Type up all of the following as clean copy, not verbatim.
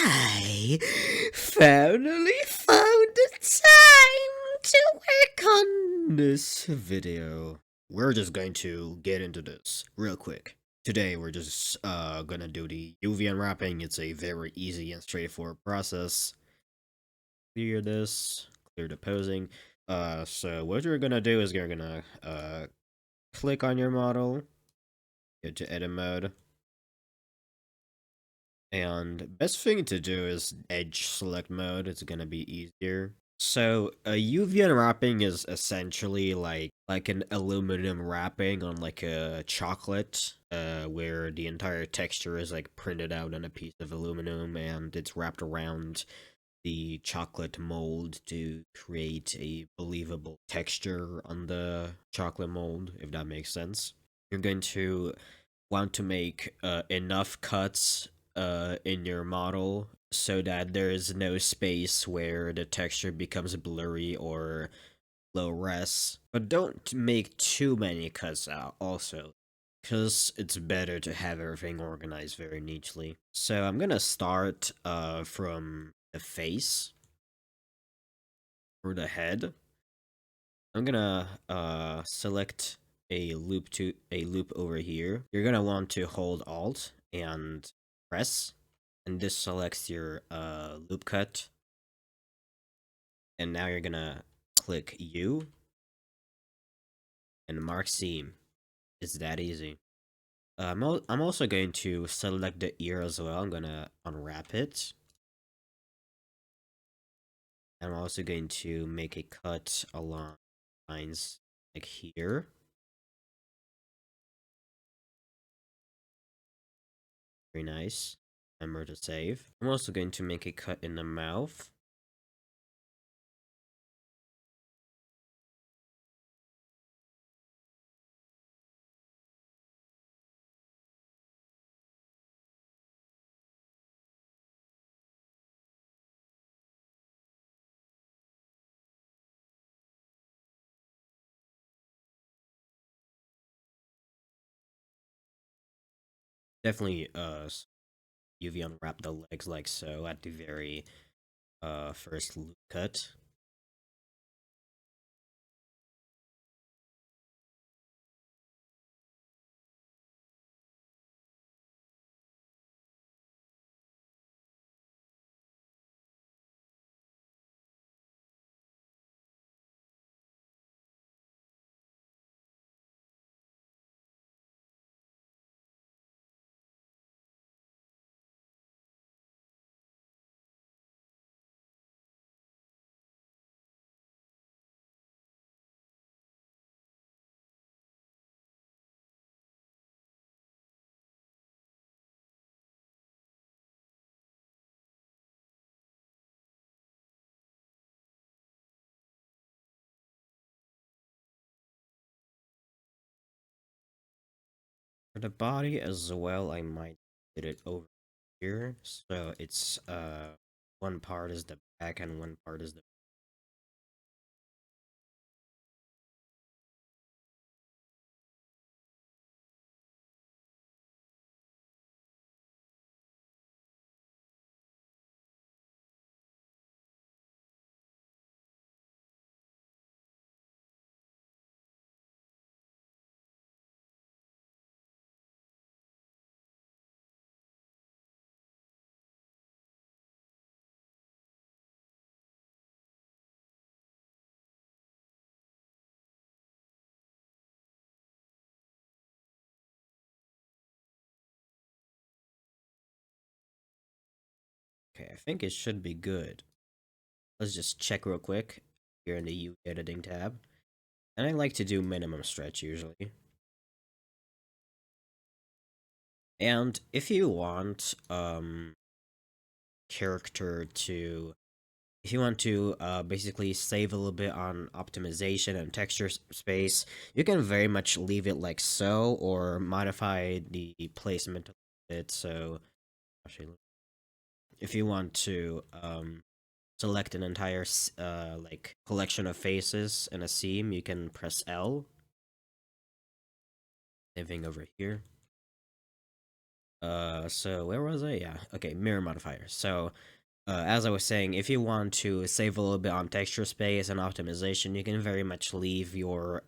I finally found the time to work on this video. We're just going to get into this real quick. Today we're just gonna do the UV unwrapping. It's a very easy and straightforward process. Clear this, clear the posing. So what you're gonna do is you're gonna click on your model, go to edit mode. And best thing to do is edge select mode. It's gonna be easier. So a UV unwrapping is essentially like an aluminum wrapping on like a chocolate, where the entire texture is like printed out on a piece of aluminum and it's wrapped around the chocolate mold to create a believable texture on the chocolate mold, if that makes sense. You're going to want to make enough cuts in your model so that there is no space where the texture becomes blurry or low res. But don't make too many cuts out also, because it's better to have everything organized very neatly. So I'm gonna start from the face or the head. I'm gonna select a loop over here. You're gonna want to hold Alt and press, and this selects your loop cut. And now you're gonna click U and mark seam. It's that easy. I'm also going to select the ear as well. I'm gonna unwrap it. I'm also going to make a cut along lines like here. Very nice. Remember to save. I'm also going to make a cut in the mouth. Definitely UV unwrap the legs like so at the very first loop cut. For the body as well, I might put it over here, so it's one part is the back and one part is the. Okay, I think it should be good. Let's just check real quick here in the U editing tab. And I like to do minimum stretch usually. And if you want character to if you want to basically save a little bit on optimization and texture space, you can very much leave it like so or modify the placement a bit. So actually, if you want to select an entire like collection of faces in a seam, you can press L. Same thing over here. So where was I? Yeah, okay, mirror modifier. So, as I was saying, if you want to save a little bit on texture space and optimization, you can very much leave your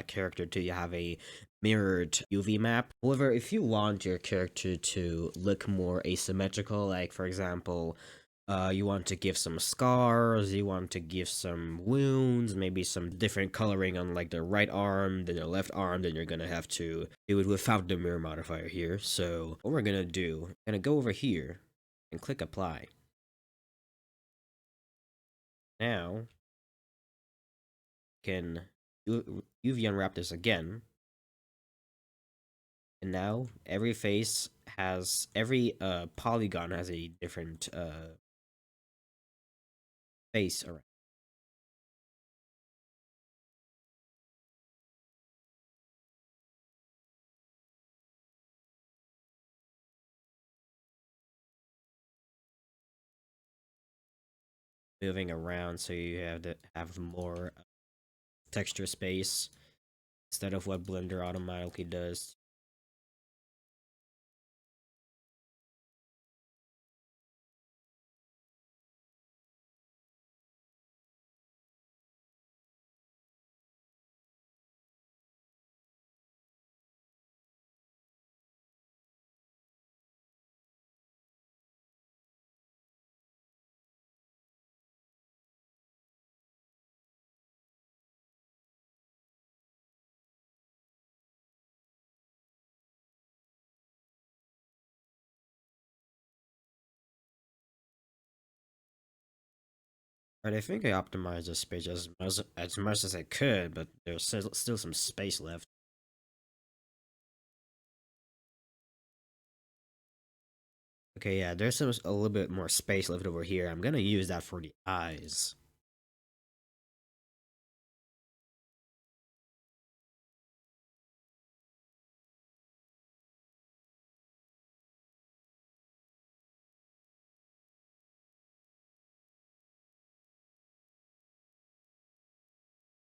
character to have a mirrored UV map. However, if you want your character to look more asymmetrical, like for example, you want to give some scars, you want to give some wounds, maybe some different coloring on like the right arm, then the left arm, then you're gonna have to do it without the mirror modifier here. So what we're gonna do, we're gonna go over here and click apply. Now can UV unwrap this again, and now every face has every polygon has a different face around, moving around, so you have to have more texture space instead of what Blender automatically does. Right, I think I optimized the space as much as I could, but there's still some space left. Okay, yeah, there's a little bit more space left over here. I'm gonna use that for the eyes.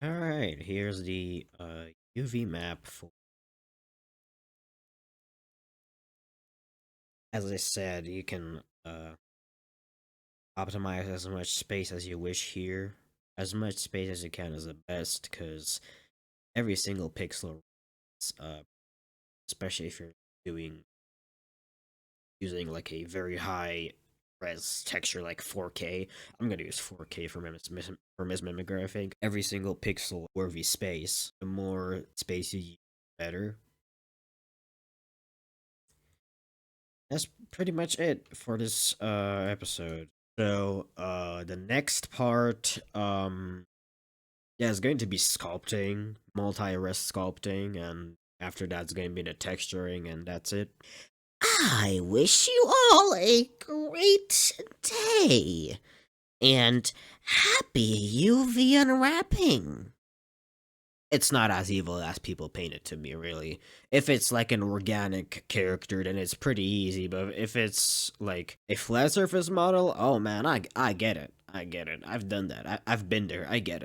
All right, here's the UV map for. As I said, you can optimize as much space as you wish here. As much space as you can is the best, because every single pixel, uh, especially if you're doing using like a very high res texture like 4K. I'm gonna use 4K for Miss Mimicker. I think every single pixel worthy space. The more space you use, better. That's pretty much it for this episode. So the next part yeah, it's going to be sculpting, multi-res sculpting, and after that's going to be the texturing, and that's it. I wish you all a great day and happy UV unwrapping. It's not as evil as people paint it to me, really. If it's like an organic character, then it's pretty easy. But if it's like a flat surface model, oh man, I get it. I get it. I've done that. I've been there. I get it.